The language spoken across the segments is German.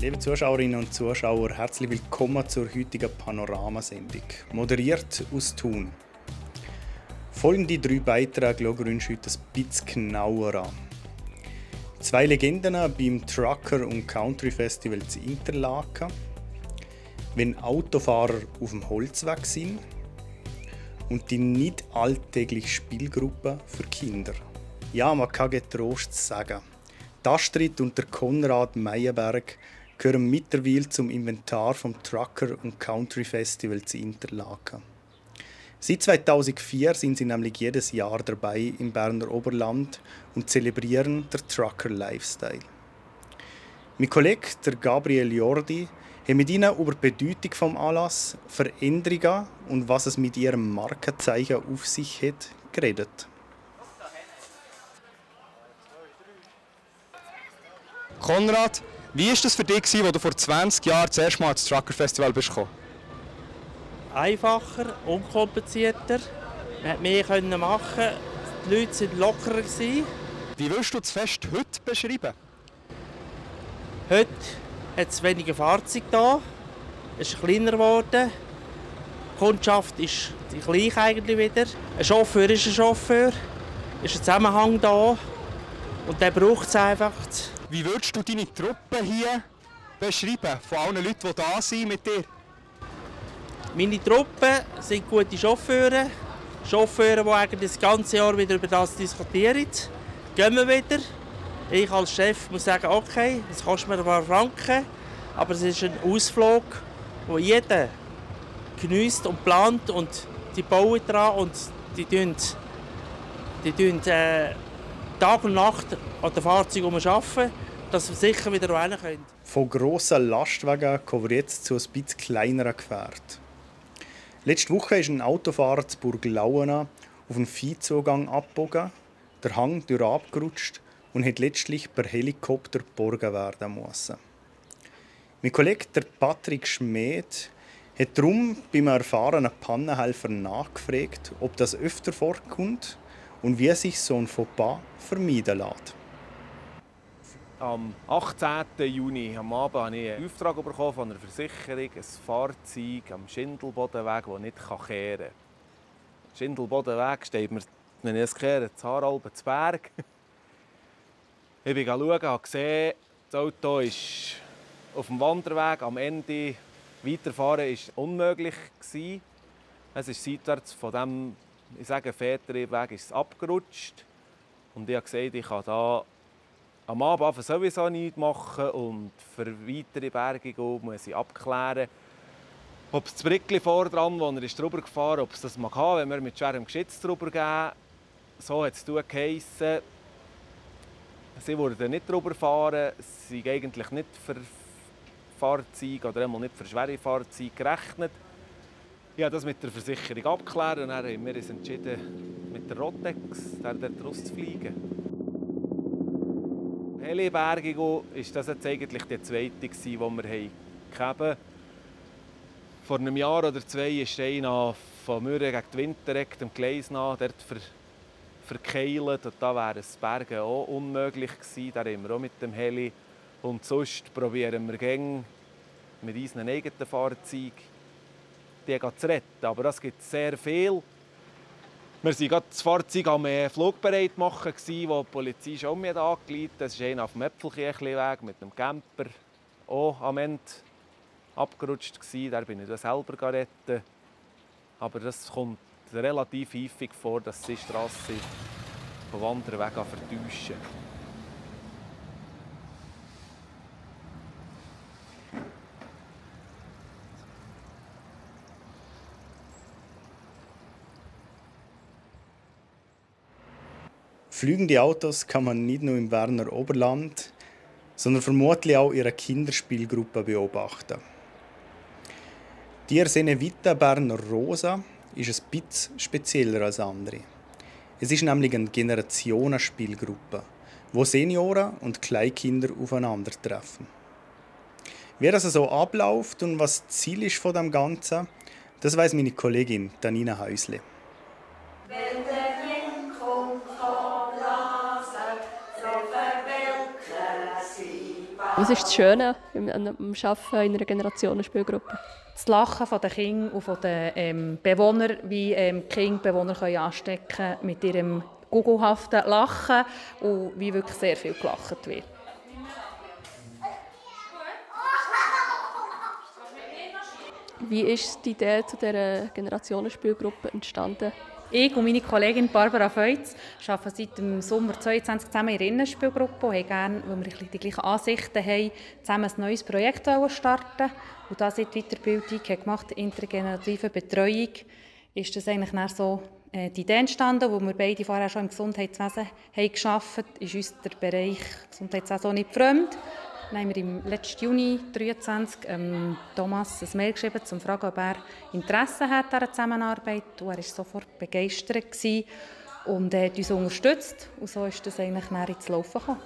Liebe Zuschauerinnen und Zuschauer, herzlich willkommen zur heutigen Panoramasendung, moderiert aus Thun. Folgende 3 Beiträge schauen wir uns heute ein bisschen genauer an. 2 Legenden beim Trucker- und Country-Festival zu Interlaken, wenn Autofahrer auf dem Holzweg sind und die nicht alltägliche Spielgruppe für Kinder. Ja, man kann getrost sagen, die Astrid und der Konrad Meyerberg gehören mittlerweile zum Inventar vom Trucker- und Country-Festival zu Interlaken. Seit 2004 sind sie nämlich jedes Jahr dabei im Berner Oberland und zelebrieren den Trucker-Lifestyle. Mein Kollege, der Gabriel Jordi, hat mit ihnen über die Bedeutung des Anlasses, Veränderungen und was es mit ihrem Markenzeichen auf sich hat, geredet. Konrad, wie war das für dich, als du vor 20 Jahren das erste Mal ans Trucker-Festival gekommen bist? Einfacher, unkomplizierter. Man konnte mehr machen. Die Leute waren lockerer. Wie würdest du das Fest heute beschreiben? Heute hat es weniger Fahrzeuge da. Es ist kleiner geworden. Die Kundschaft ist die gleiche eigentlich wieder. Ein Chauffeur ist ein Chauffeur. Es ist ein Zusammenhang da. Und der braucht es einfach. Wie würdest du deine Truppe hier beschreiben, von allen Leuten, die da sind mit dir? Meine Truppe sind gute Chauffeure. Chauffeure, die eigentlich das ganze Jahr wieder über das diskutieren. Gehen wir wieder. Ich als Chef muss sagen, okay, das kostet mir ein paar Franken. Aber es ist ein Ausflug, wo jeder geniesst und plant. Und die bauen dran und die tun Tag und Nacht an den Fahrzeugen arbeiten, dass wir sicher wieder hin können. Von grossen Lastwagen kommen wir jetzt zu ein bisschen kleineren Gefährt. Letzte Woche ist ein Autofahrer zu Burglauen auf einen Viehzugang abgebogen, der Hang durch abgerutscht und hat letztlich per Helikopter geborgen werden müssen. Mein Kollege der Patrick Schmed hat darum beim erfahrenen Pannenhelfer nachgefragt, ob das öfter vorkommt und wie sich so ein Fauxpas vermeiden lässt. Am 18. Juni am Abend habe ich einen Auftrag bekommen von einer Versicherung, ein Fahrzeug am Schindelbodenweg, das nicht kehren kann. Schindelbodenweg steht mir, wenn ich es kehre, in Haralben zu Berg. Ich bin schauen, habe gesehen, das Auto ist auf dem Wanderweg. Am Ende weiterfahren war unmöglich. Es ist seitwärts von diesem, ich sage, Fährtriebweg ist es abgerutscht. Und ich habe gesagt, ich kann da am Abend sowieso nichts machen und für weitere Bergungen muss ich abklären, ob es das Brickli vor dran, wo er drüber gefahren ist, ob es das mag haben, wenn wir mit schwerem Geschütz drüber gehen. So hat es geheissen. Sie würden nicht drüber fahren, sie sind eigentlich nicht für Fahrzeuge oder einmal nicht für schwere Fahrzeuge gerechnet. Ich habe das mit der Versicherung abgeklärt und dann haben wir uns entschieden, mit der Rotex dort rauszufliegen. Helibergung ist das jetzt eigentlich die zweite, die wir hatten. Vor einem Jahr oder 2 ist einer von Mürren gegen die Winteregg, dem Gleis nach, dort verkeilt. Und da wäre das Bergen auch unmöglich gewesen. Da haben wir auch mit dem Heli. Und sonst probieren wir gäng mit unseren eigenen Fahrzeugen, die zu retten. Aber das gibt sehr viel. Wir waren gerade das Fahrzeug am Flugbereit machen, wo die Polizei schon mit angeleitet hat. Das ist einer auf dem Äpfelkirchenweg mit einem Camper auch am Ende abgerutscht. Da bin ich dann selber retten. Aber das kommt relativ häufig vor, dass die Strasse von Wanderwegen vertäuschen. Fliegende Autos kann man nicht nur im Berner Oberland, sondern vermutlich auch in einer Kinderspielgruppe beobachten. Die Ersene-Vita Berner Rosa ist ein bisschen spezieller als andere. Es ist nämlich eine Generationenspielgruppe, wo Senioren und Kleinkinder aufeinandertreffen. Wie das so abläuft und was das Ziel ist von dem Ganzen, das weiss meine Kollegin Danina Häusle. Wenn der Wind kommt, komm blasen, so verwelken sie Was ist das Schöne am Arbeiten in einer Generationenspielgruppe? Das Lachen der Kinder und der Bewohner, wie die Kinder können anstecken mit ihrem gugelhaften Lachen und wie wirklich sehr viel gelacht wird. Wie ist die Idee zu dieser Generationenspielgruppe entstanden? Ich und meine Kollegin Barbara Feutz arbeiten seit dem Sommer 2022 zusammen in der Innenspielgruppe und haben gerne, weil wir die gleichen Ansichten haben, zusammen ein neues Projekt starten. Und da sie die Weiterbildung gemacht intergenerative Betreuung, ist das eigentlich dann so die Idee entstanden, wo wir beide vorher schon im Gesundheitswesen haben gearbeitet haben, ist uns der Bereich Gesundheitswesen nicht fremd. Dann haben wir im letzten Juni 2023 Thomas ein Mail geschrieben, um zu fragen, ob er Interesse hat an der Zusammenarbeit. Und er war sofort begeistert und hat uns unterstützt. Und so ist das eigentlich näher ins Laufen gekommen.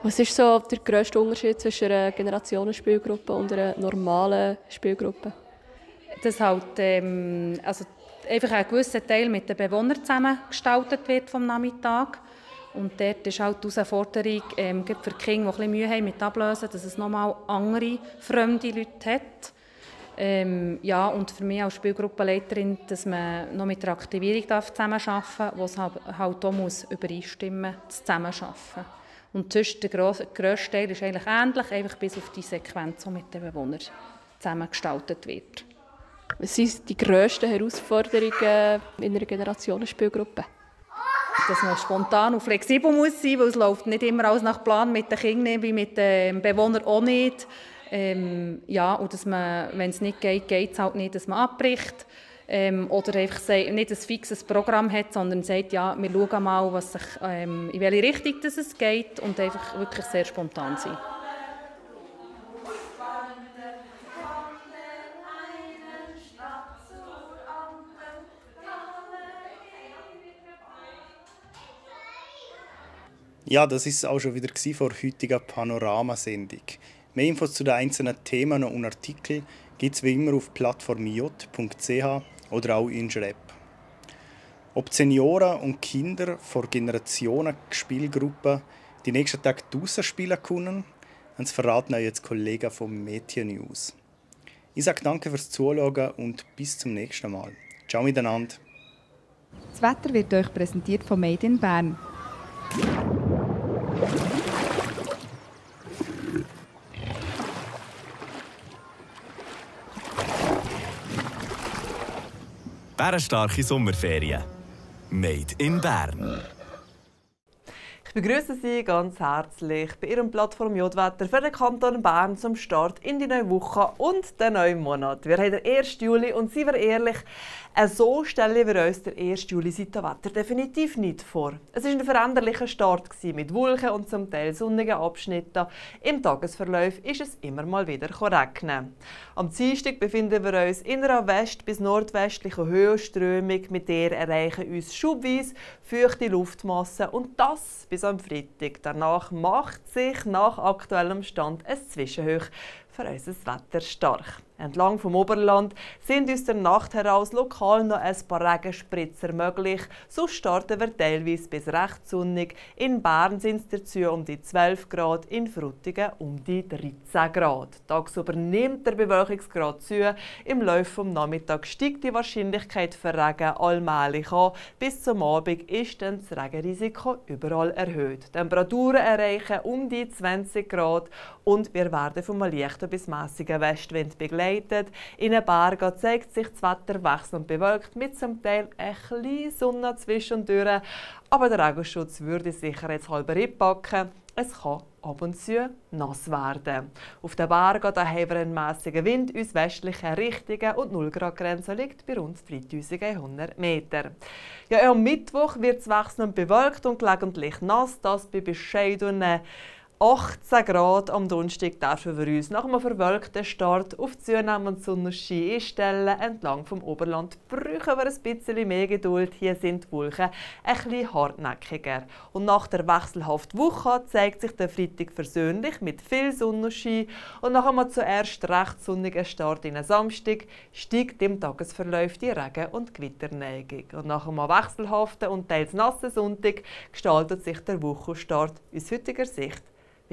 Was ist so der grösste Unterschied zwischen einer Generationenspielgruppe und einer normalen Spielgruppe? Dass halt, einfach ein gewisser Teil mit den Bewohnern zusammen gestaltet wird vom Nachmittag. Und dort ist halt die Herausforderung für die Kinder, die ein bisschen Mühe haben mit Ablösen, dass es nochmal andere fremde Leute hat. Ja, und für mich als Spielgruppenleiterin, dass man noch mit der Aktivierung zusammenarbeiten darf, wo es halt auch muss übereinstimmen muss, zusammenarbeiten. Und sonst der grösste Teil ist eigentlich ähnlich, einfach bis auf die Sequenz, die mit den Bewohnern zusammengestaltet wird. Was sind die grössten Herausforderungen in einer Generationenspielgruppe? Dass man spontan und flexibel muss sein, weil es läuft nicht immer alles nach Plan mit den Kindern wie mit den Bewohnern auch nicht. Ja, und dass man, wenn es nicht geht, geht es halt nicht, dass man abbricht. Oder einfach nicht ein fixes Programm hat, sondern sagt, ja, wir schauen mal, was sich, in welche Richtung es geht und einfach wirklich sehr spontan sein. Ja, das ist auch schon wieder vor der heutigen Panoramasendung. Mehr Infos zu den einzelnen Themen und Artikeln gibt es wie immer auf plattformj.ch oder auch in der App. Ob die Senioren und Kinder vor Generationen-Spielgruppen die nächsten Tage draussen spielen können, das verraten euch jetzt Kollegen vom Media News. Ich sage danke fürs Zuschauen und bis zum nächsten Mal. Ciao miteinander. Das Wetter wird euch präsentiert von Made in Bern. Bärenstarke Sommerferien. Made in Bern. Ich begrüße Sie ganz herzlich bei Ihrem Plattform Jodwetter für den Kanton Bern zum Start in die neue Woche und den neuen Monat. Wir haben den 1. Juli und seien wir ehrlich, so stellen wir uns den 1. Juli seit dem Wetter definitiv nicht vor. Es war ein veränderlicher Start mit Wolken und zum Teil sonnigen Abschnitten. Im Tagesverlauf ist es immer mal wieder regnen. Am Dienstag befinden wir uns in einer west- bis nordwestlichen Höhenströmung, mit der erreichen uns schubweise feuchte Luftmassen und das bis am Freitag. Danach macht sich nach aktuellem Stand ein Zwischenhoch für unser Wetter stark. Entlang vom Oberland sind aus der Nacht heraus lokal noch ein paar Regenspritzer möglich. So starten wir teilweise bis recht sonnig. In Bern sind es dazu um die 12 Grad, in Frutigen um die 13 Grad. Tagsüber nimmt der Bewölkungsgrad zu. Im Laufe des Nachmittags steigt die Wahrscheinlichkeit für Regen allmählich an. Bis zum Abend ist dann das Regenrisiko überall erhöht. Temperaturen erreichen um die 20 Grad und wir werden vom leichten bis mäßigen Westwind begleitet. In den Bergen zeigt sich das Wetter wechselnd bewölkt mit zum Teil ein bisschen Sonne zwischendurch. Aber der Regenschutz würde sicherheitshalber einpacken. Es kann ab und zu nass werden. Auf den Bergen haben wir einen mäßigen Wind aus westlichen Richtungen und die 0-Grad-Grenze liegt bei rund 3100 Meter. Ja, am Mittwoch wird es wechselnd bewölkt und gelegentlich nass, das bei bescheidenen 18 Grad am Donnerstag dürfen wir uns nach einem verwölkten Start auf zunehmenden Sonnenschein einstellen. Entlang vom Oberland brauchen wir ein bisschen mehr Geduld. Hier sind die Wolken ein bisschen hartnäckiger. Und nach der wechselhaften Woche zeigt sich der Freitag versöhnlich mit viel Sonnenschein. Und nach einem zuerst recht sonnigen Start in den Samstag steigt im Tagesverlauf die Regen- und Gewitterneigung. Und nach einem wechselhaften und teils nassen Sonntag gestaltet sich der Wochenstart aus heutiger Sicht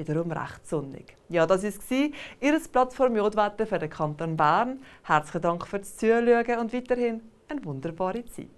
wiederum recht sonnig. Ja, das war Ihr Plattform Jodwetter für den Kanton Bern. Herzlichen Dank fürs Zuschauen und weiterhin eine wunderbare Zeit.